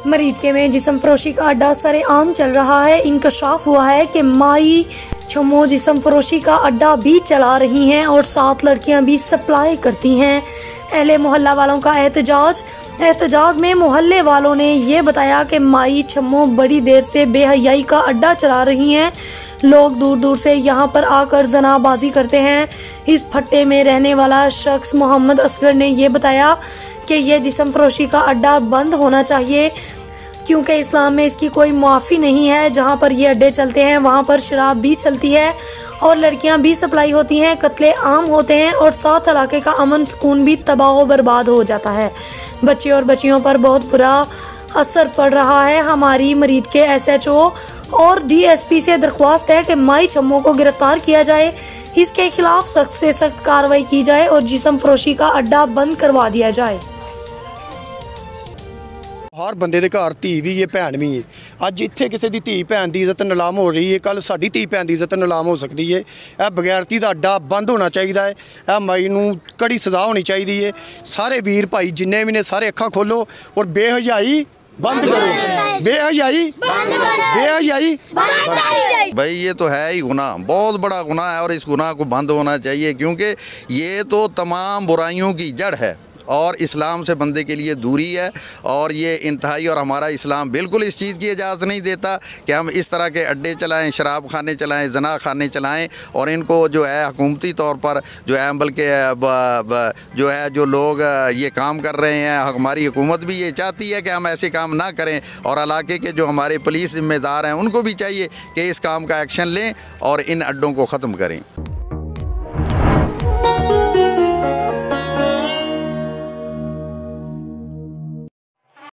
मरीदके में जिस्म फरोशी का अड्डा सरेआम चल रहा है। इंकशाफ हुआ है कि माई छम्मो जिस्म फरोशी का अड्डा भी चला रही हैं और 7 लड़कियां भी सप्लाई करती हैं। अहले मोहल्ला वालों का एहतजाज में मोहल्ले वालों ने ये बताया कि माई छम्मो बड़ी देर से बेहयाई का अड्डा चला रही हैं। लोग दूर दूर से यहाँ पर आकर जनाबाजी करते हैं। इस फट्टे में रहने वाला शख्स मोहम्मद असगर ने ये बताया कि यह जिस्म फरोशी का अड्डा बंद होना चाहिए, क्योंकि इस्लाम में इसकी कोई मुआफ़ी नहीं है। जहाँ पर ये अड्डे चलते हैं वहाँ पर शराब भी चलती है और लड़कियाँ भी सप्लाई होती हैं, कत्ले आम होते हैं और साथ इलाके का अमन सुकून भी तबाह व बर्बाद हो जाता है। बच्चे और बच्चियों पर बहुत बुरा असर पड़ रहा है। हमारी मरीद के SHO और DSP से दरख्वास्त है कि माई छम्मो को गिरफ्तार किया जाए, इसके खिलाफ सख्त से सख्त कार्रवाई की जाए और जिस्म फरोशी का अड्डा बंद करवा दिया जाए। हर बंदे दे घर धी भी है, भैन भी है। अज इत्थे किसी की धी भैन की इज्जत नीलाम हो रही है, कल साडी धी भैन की इज्जत नीलाम हो सकती है। यह बगैरती का अड्डा बंद होना चाहिए है। यह माई नूं कड़ी सज़ा होनी चाहिए है। सारे वीर भाई जिन्ने भी ने सारे अखां खोलो और बेहयाई बंद करो, बेहयाई भाई ये तो है ही गुनाह, बहुत बड़ा गुनाह है और इस गुनाह को बंद होना चाहिए, क्योंकि ये तो तमाम बुराइयों की जड़ है और इस्लाम से बंदे के लिए दूरी है। और ये इंतहाई, और हमारा इस्लाम बिल्कुल इस चीज़ की इजाज़त नहीं देता कि हम इस तरह के अड्डे चलाएं, शराब खाने चलाएं, जना खाने चलाएं। और इनको जो है हुकूमती तौर पर जो है, बल्कि जो है जो लोग ये काम कर रहे हैं, हमारी हुकूमत भी ये चाहती है कि हम ऐसे काम ना करें। और इलाके के जो हमारे पुलिस जिम्मेदार हैं उनको भी चाहिए कि इस काम का एक्शन लें और इन अड्डों को ख़त्म करें।